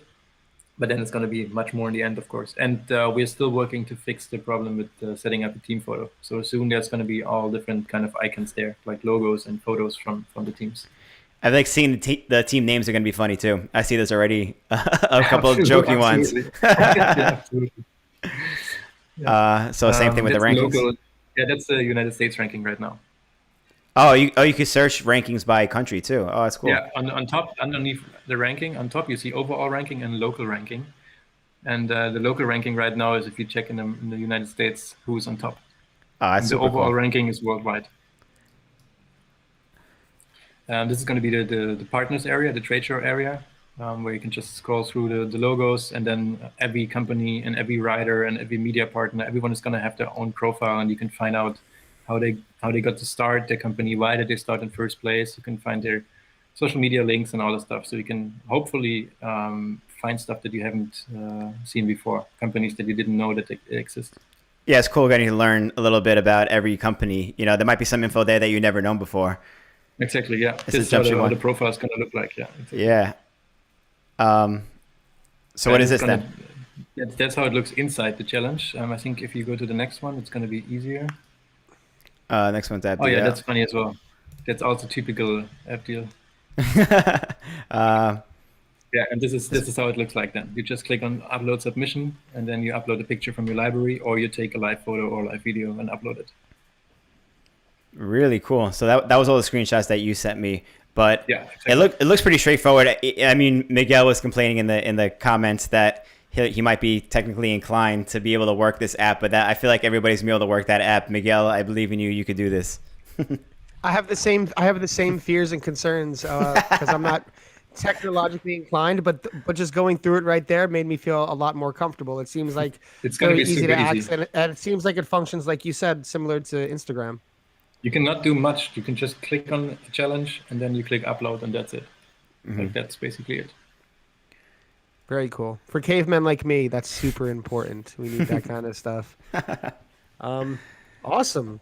But then it's going to be much more in the end, of course. And we're still working to fix the problem with setting up a team photo. So soon there's going to be all different kind of icons there, like logos and photos from the teams. I like seeing the team names are going to be funny too. I see this already. A couple of joking ones. Yeah, absolutely. So same thing with the rankings. Local, yeah, that's the United States ranking right now. Oh, you could search rankings by country too. Oh, that's cool. Yeah, on top, underneath the ranking, on top you see overall ranking and local ranking. And the local ranking right now is if you check in the United States, who's on top. That's the super overall cool. ranking is worldwide. This is going to be the partners area, the trade show area, where you can just scroll through the logos, and then every company and every rider and every media partner, everyone is going to have their own profile, and you can find out how they got to start their company, why did they start in first place. You can find their social media links and all that stuff, so you can hopefully find stuff that you haven't seen before, companies that you didn't know that they exist. Yeah, it's cool getting to learn a little bit about every company. There might be some info there that you never known before. Exactly, yeah. This is how the profile is going to look like, yeah. Exactly. Yeah. So what is this then? That's how it looks inside the challenge. I think if you go to the next one, it's going to be easier. Next one's App Deal. Oh yeah, that's funny as well. That's also typical App Deal. Yeah, and this is how it looks like then. You just click on upload submission, and then you upload a picture from your library, or you take a live photo or live video and upload it. Really cool. So that was all the screenshots that you sent me, but yeah, exactly. it looks pretty straightforward. I mean, Miguel was complaining in the comments that he might be technically inclined to be able to work this app, but I feel like everybody's gonna be able to work that app. Miguel, I believe in you. You could do this. I have the same fears and concerns because I'm not technologically inclined, but just going through it right there made me feel a lot more comfortable. It seems like it's going to be easy super to easy. access, and it seems like it functions like you said, similar to Instagram. You cannot do much. You can just click on the challenge and then you click upload, and that's it. Mm-hmm. Like, that's basically it. Very cool. For cavemen like me, that's super important. We need that kind of stuff. Awesome.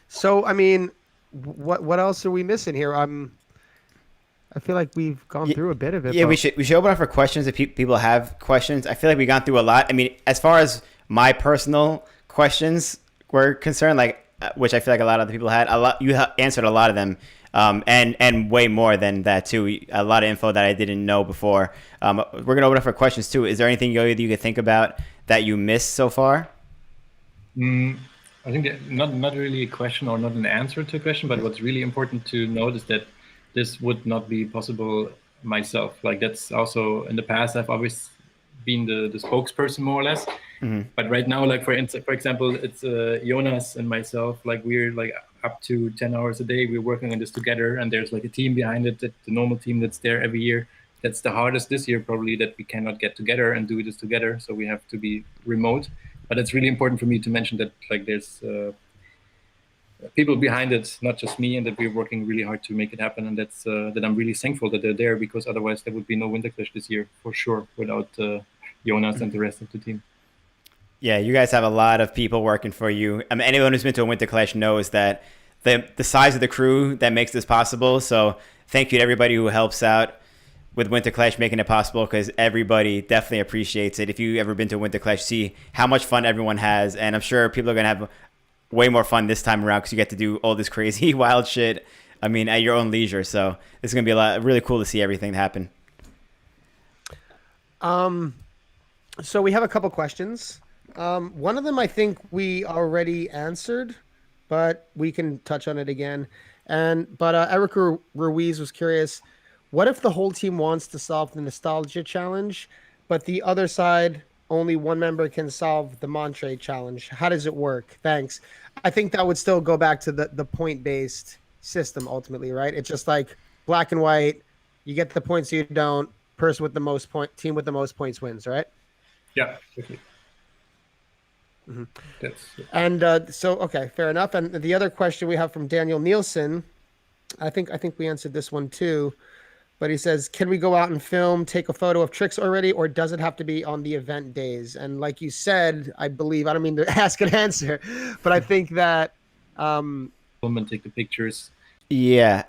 So, I mean, what else are we missing here? I feel like we've gone through a bit of it. Yeah, we should open up for questions if people have questions. I feel like we've gone through a lot. I mean, as far as my personal questions were concerned, like, which I feel like a lot of other people had, you answered a lot of them, and way more than that too. A lot of info that I didn't know before. We're gonna open up for questions too. Is there anything you could think about that you missed so far? I think that not really a question or not an answer to a question, but what's really important to note is that this would not be possible myself. Like, that's also in the past I've always been the spokesperson, more or less. Mm-hmm. But right now, like for example, it's Jonas and myself. Like, we're like up to 10 hours a day. We're working on this together, and there's like a team behind it. That the normal team that's there every year. That's the hardest this year, probably, that we cannot get together and do this together. So we have to be remote. But it's really important for me to mention that, like, there's people behind it, not just me, and that we're working really hard to make it happen. And that's that I'm really thankful that they're there, because otherwise there would be no Winterclash this year for sure without Jonas and the rest of the team. Yeah, you guys have a lot of people working for you. I mean, anyone who's been to a Winterclash knows that the size of the crew that makes this possible. So thank you to everybody who helps out with Winterclash making it possible, because everybody definitely appreciates it. If you've ever been to a Winterclash, see how much fun everyone has, and I'm sure people are going to have way more fun this time around because you get to do all this crazy wild shit, I mean, at your own leisure. So it's going to be really cool to see everything happen. So we have a couple questions. One of them I think we already answered, but we can touch on it again. But Eric Ruiz was curious, what if the whole team wants to solve the nostalgia challenge, but the other side only one member can solve the Montre challenge? How does it work? Thanks. I think that would still go back to the point based system ultimately, right? It's just like black and white. You get the points, you don't. Person with the most team with the most points wins, right? Yeah, definitely. Mm-hmm. That's And okay, fair enough. And the other question we have from Daniel Nielsen, I think we answered this one too, but he says, "Can we go out and film, take a photo of tricks already, or does it have to be on the event days?" And like you said, I believe I don't mean to ask and answer, but I think that and take the pictures. Yeah.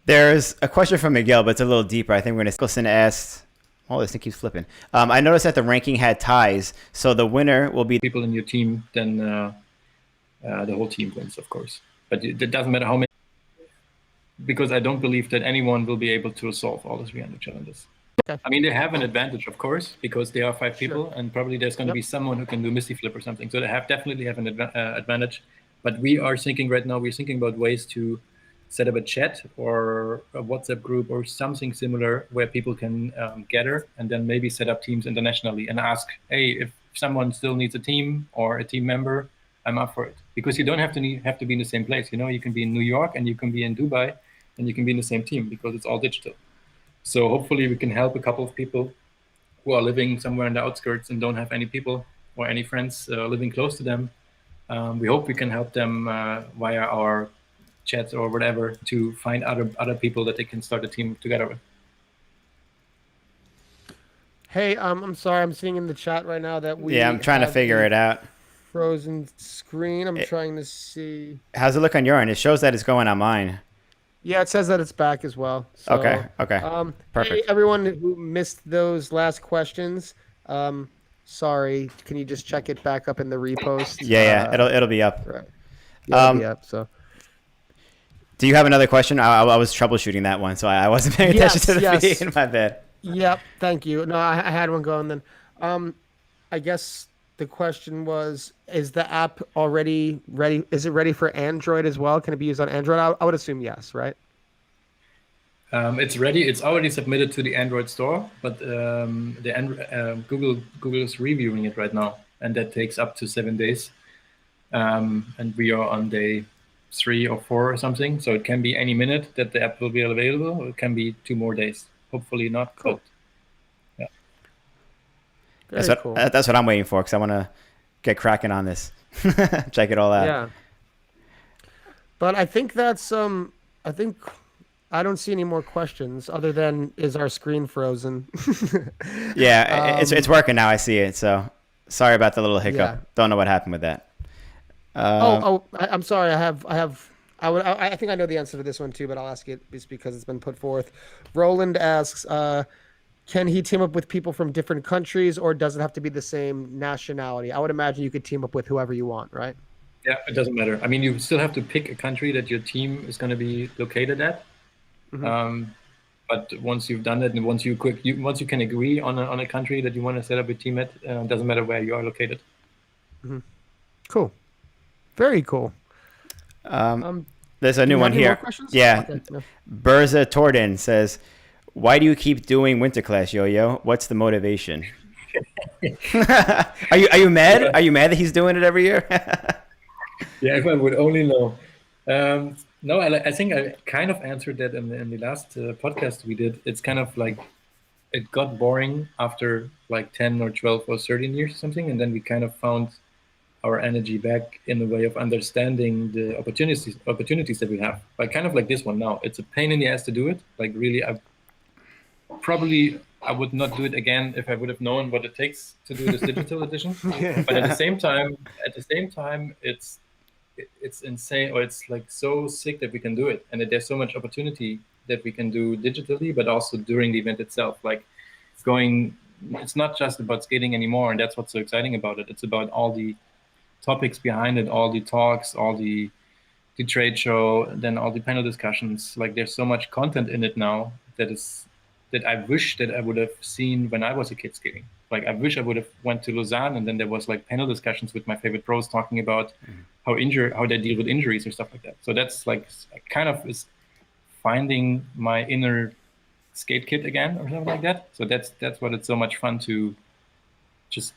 There's a question from Miguel, but it's a little deeper. I think we're going to. Nicholson asked. Oh, this thing keeps flipping. I noticed that the ranking had ties, so the winner will be People in your team, then the whole team wins, of course. But it doesn't matter how many, because I don't believe that anyone will be able to solve all the 300 challenges. Okay. I mean, they have an advantage, of course, because there are 5 people, Sure. and probably there's going to be someone who can do Misty Flip or something. So they definitely have an advantage. But we are thinking right now, we're thinking about ways to set up a chat or a WhatsApp group or something similar where people can gather and then maybe set up teams internationally and ask, hey, if someone still needs a team or a team member, I'm up for it. Because you don't have to be in the same place. You know, you can be in New York and you can be in Dubai and you can be in the same team because it's all digital. So hopefully we can help a couple of people who are living somewhere in the outskirts and don't have any people or any friends living close to them. We hope we can help them via our chats or whatever to find other people that they can start a team together with. Hey, I'm sorry, I'm seeing in the chat right now that we I'm trying to have figure a it out. frozen screen. I'm trying to see. How's it look on your end? It shows that it's going on mine. Yeah, it says that it's back as well. So, Okay. Perfect. Hey, everyone who missed those last questions, sorry. Can you just check it back up in the repost? Yeah. It'll be up. Right. Yeah, it'll be up. So. Do you have another question? I was troubleshooting that one, so I wasn't paying attention to the feed. My bad. Yep. Thank you. No, I had one going then. I guess the question was, is the app already ready? Is it ready for Android as well? Can it be used on Android? I would assume yes, right? It's ready. It's already submitted to the Android store, but Google is reviewing it right now, and that takes up to 7 days. And we are on day 3 or 4 or something, so it can be any minute that the app will be available. It can be 2 more days. Hopefully not. Cool. But, yeah. That's what I'm waiting for, because I want to get cracking on this. Check it all out. Yeah. But I think that's I don't see any more questions other than, is our screen frozen? Yeah, it's working now. I see it. So sorry about the little hiccup. Yeah. Don't know what happened with that. I'm sorry. I think I know the answer to this one too, but I'll ask it just because it's been put forth. Roland asks, can he team up with people from different countries, or does it have to be the same nationality? I would imagine you could team up with whoever you want, right? Yeah, it doesn't matter. I mean, you still have to pick a country that your team is going to be located at. Mm-hmm. But once you've done it, and once you can agree on a country that you want to set up a team at, doesn't matter where you are located. Mm-hmm. Cool. Very cool. There's a new one here. Yeah. Okay. No. Berza Torden says, "Why do you keep doing Winterclash, Yo-Yo? What's the motivation?" Are you mad? Are you mad that he's doing it every year? Yeah, if I would only know. No, I think I kind of answered that in the last podcast we did. It's kind of like it got boring after like 10 or 12 or 13 years or something, and then we kind of found our energy back in the way of understanding the opportunities that we have. Like kind of like this one now. It's a pain in the ass to do it. Like really, I would not do it again if I would have known what it takes to do this digital edition. But at the same time, it's insane, or it's like so sick that we can do it, and that there's so much opportunity that we can do digitally, but also during the event itself. Like it's not just about skating anymore, and that's what's so exciting about it. It's about all the topics behind it, all the talks, all the trade show, then all the panel discussions. Like there's so much content in it now that is that I wish that I would have seen when I was a kid skating. Like I wish I would have went to Lausanne, and then there was like panel discussions with my favorite pros talking about how they deal with injuries or stuff like that. So that's like kind of is finding my inner skate kid again or something like that. So that's what it's so much fun to just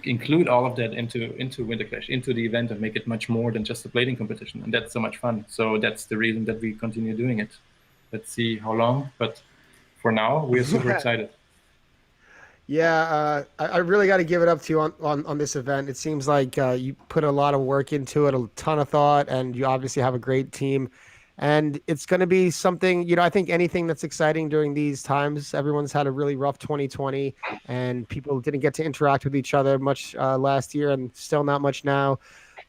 include all of that into Winterclash, into the event, and make it much more than just a blading competition. And that's so much fun. So that's the reason that we continue doing it. Let's see how long, but for now we're super excited. Yeah, I really got to give it up to you on this event. It seems like you put a lot of work into it, a ton of thought, and you obviously have a great team. And it's going to be something, I think anything that's exciting during these times, everyone's had a really rough 2020 and people didn't get to interact with each other much last year and still not much now.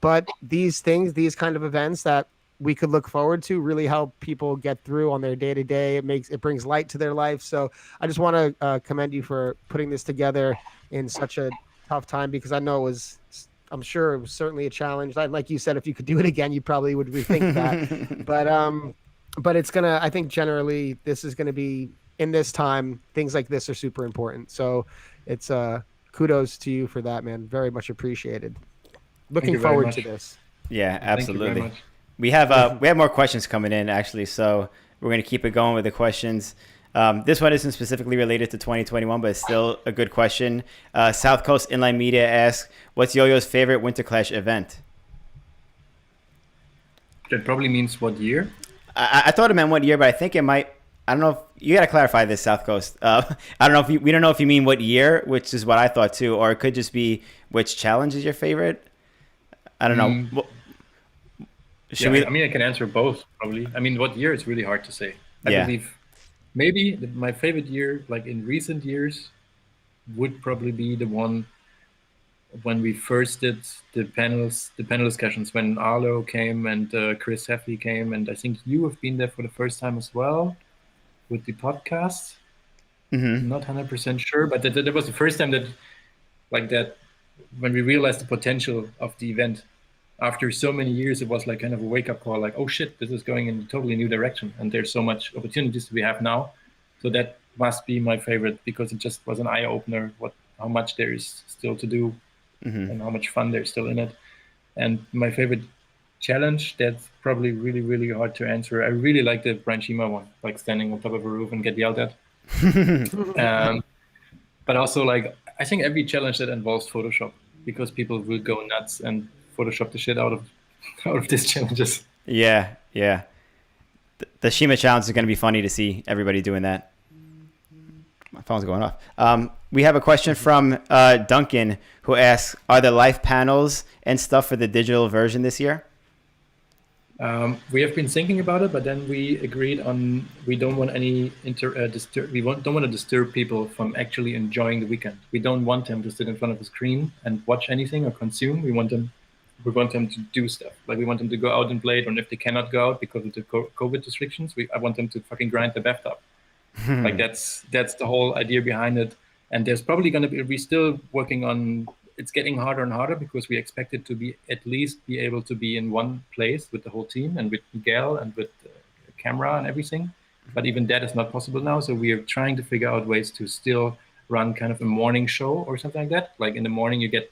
But these kind of events that we could look forward to really help people get through on their day to day. It brings light to their life. So I just want to commend you for putting this together in such a tough time, because I know I'm sure it was certainly a challenge. Like you said, if you could do it again, you probably would rethink that. But it's I think generally this is gonna be, in this time, things like this are super important. So it's kudos to you for that, man. Very much appreciated. Looking forward to this. Yeah, absolutely. We have more questions coming in actually, so we're gonna keep it going with the questions. This one isn't specifically related to 2021, but it's still a good question. South Coast Inline Media asks, what's Yo-Yo's favorite Winterclash event? That probably means what year? I thought it meant what year, but I think it might. I don't know if you got to clarify this, South Coast. I don't know if we don't know if you mean what year, which is what I thought too, or it could just be which challenge is your favorite. I don't know. I mean, I can answer both probably. I mean, what year is really hard to say. I believe maybe my favorite year, like in recent years, would probably be the one when we first did the panel discussions, when Arlo came and Chris Heffley came, and I think you have been there for the first time as well with the podcast. I'm not 100% sure, but that was the first time that when we realized the potential of the event. After so many years, it was like kind of a wake-up call, like, oh shit, this is going in a totally new direction, and there's so much opportunities we have now. So that must be my favorite, because it just was an eye-opener how much there is still to do and how much fun there's still in it. And my favorite challenge, that's probably really, really hard to answer. I really like the Brian Shima one, like standing on top of a roof and get yelled at. But also, like, I think every challenge that involves Photoshop, because people will go nuts and Photoshop the shit out of these challenges. Yeah. The Shima challenge is going to be funny to see everybody doing that. My phone's going off. We have a question from Duncan, who asks, are there live panels and stuff for the digital version this year? We have been thinking about it, but then we agreed on we don't want any don't want to disturb people from actually enjoying the weekend. We don't want them to sit in front of a screen and watch anything or consume. We want them to do stuff. Like, we want them to go out and blade, and if they cannot go out because of the COVID restrictions, I want them to fucking grind the bathtub. Like, that's the whole idea behind it. And there's probably going to be, we're still working on, it's getting harder and harder, because we expect it to be at least be able to be in one place with the whole team and with Miguel and with the camera and everything. But even that is not possible now. So we are trying to figure out ways to still run kind of a morning show or something like that. Like, in the morning, you get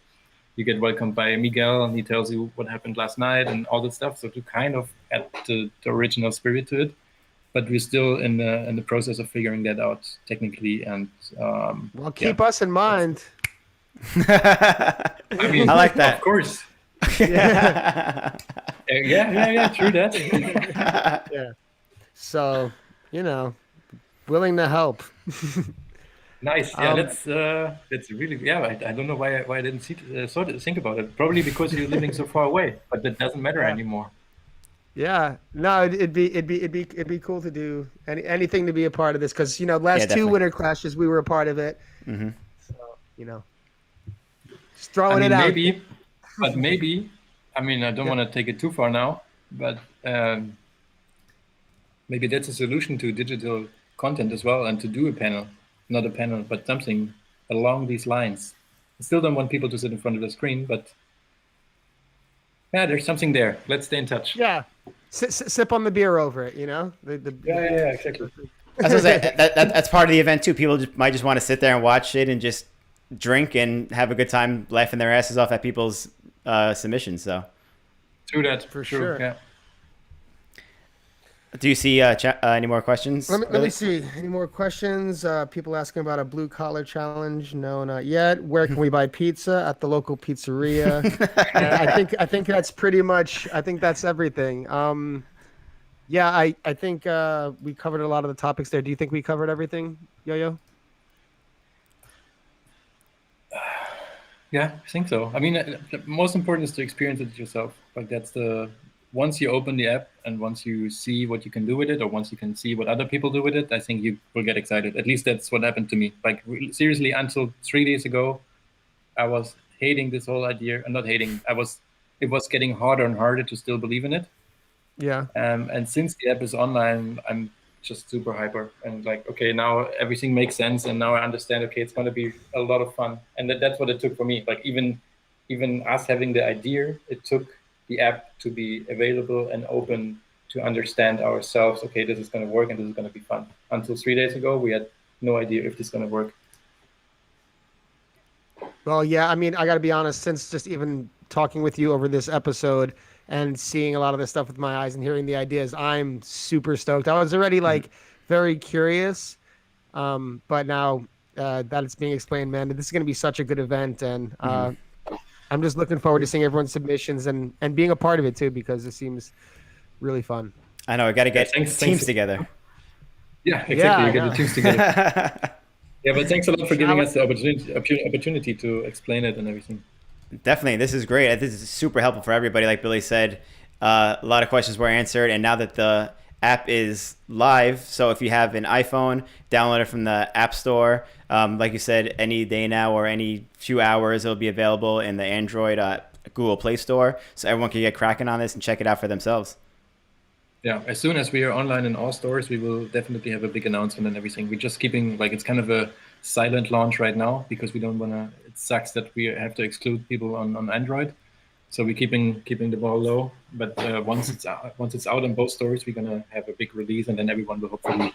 welcomed by Miguel, and he tells you what happened last night and all that stuff. So to kind of add the original spirit to it, but we're still in the process of figuring that out technically. And keep us in mind. I mean, I like that. Of course. Yeah. True that. Yeah. So, willing to help. Nice. Yeah, that's really. I don't know why I didn't think about it. Probably because you're living so far away, but that doesn't matter anymore. Yeah, no, it'd be cool to do anything to be a part of this, because last two Winterclashes we were a part of it. So just throwing it out. Maybe. I mean, I don't want to take it too far now, but maybe that's a solution to digital content as well, and to do a panel. Not a panel, but something along these lines. I still don't want people to sit in front of the screen, but there's something there. Let's stay in touch. Yeah, sip on the beer over it. Yeah, exactly. I was gonna say that's part of the event too. People might just want to sit there and watch it and just drink and have a good time, laughing their asses off at people's submissions. So, True that. For True, sure. Yeah. do you see any more questions? Let me see. Any more questions? People asking about a blue collar challenge. No, not yet. Where can we buy pizza? At the local pizzeria. And I think that's pretty much. I think that's everything. Yeah, I think we covered a lot of the topics there. Do you think we covered everything, Yo-Yo? Yeah, I think so. I mean, the most important is to experience it yourself. Like that's once you open the app and once you see what you can do with it, or once you can see what other people do with it, I think you will get excited. At least that's what happened to me. Like seriously, until 3 days ago, I was hating this whole idea. I'm not hating. It was getting harder and harder to still believe in it. Yeah. And since the app is online, I'm just super hyper and like, okay, now everything makes sense, and now I understand. Okay, it's going to be a lot of fun, and that's what it took for me. Like even us having the idea, it took the app to be available and open to understand ourselves. Okay, this is going to work and this is going to be fun. Until 3 days ago, we had no idea if this is going to work. Well, yeah. I mean, I got to be honest. Since just even talking with you over this episode and seeing a lot of this stuff with my eyes and hearing the ideas, I'm super stoked. I was already like very curious, but now that it's being explained, man, this is going to be such a good event, and I'm just looking forward to seeing everyone's submissions and being a part of it too, because it seems really fun. I know. I got to get teams together. Yeah, exactly. Yeah, you get the teams together. Yeah, but thanks a lot for giving us the opportunity to explain it and everything. Definitely. This is great. This is super helpful for everybody. Like Billy said, a lot of questions were answered. And now that the app is live, so if you have an iPhone, download it from the App Store. Like you said, any day now or any few hours, it'll be available in the Android Google Play Store. So everyone can get cracking on this and check it out for themselves. Yeah, as soon as we are online in all stores, we will definitely have a big announcement and everything. We're just keeping, like, it's kind of a silent launch right now because we don't want to, it sucks that we have to exclude people on Android. So we're keeping the ball low. But once it's out in both stores, we're going to have a big release, and then everyone will hopefully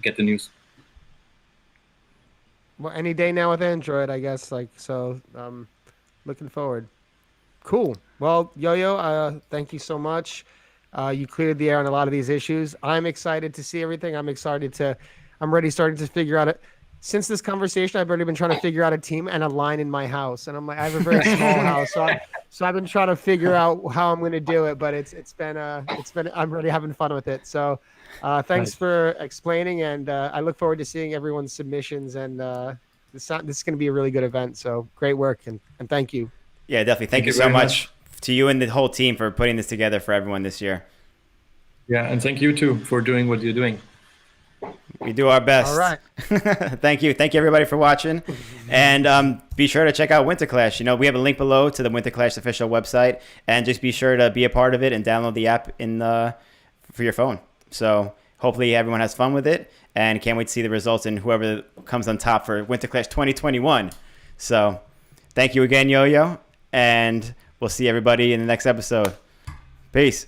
get the news. Well, any day now with Android, I guess. Like, so looking forward. Cool. Well, Yo-Yo, thank you so much. You cleared the air on a lot of these issues. I'm excited to see everything. I'm already starting to figure out it. Since this conversation, I've already been trying to figure out a team and a line in my house. And I'm like, I have a very small house. So I've been trying to figure out how I'm going to do it, but it's been, I'm really having fun with it. So thanks for explaining. And I look forward to seeing everyone's submissions, and this is going to be a really good event. So great work. And thank you. Yeah, definitely. Thank you so much to you and the whole team for putting this together for everyone this year. Yeah, and thank you too for doing what you're doing. We do our best. All right. Thank you everybody for watching, and be sure to check out Winterclash. You know, we have a link below to the Winterclash official website, and just be sure to be a part of it and download the app for your phone. So hopefully everyone has fun with it, and can't wait to see the results and whoever comes on top for Winterclash 2021. So thank you again, Yo-Yo, and we'll see everybody in the next episode. Peace.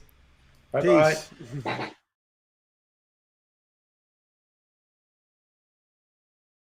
Bye-bye.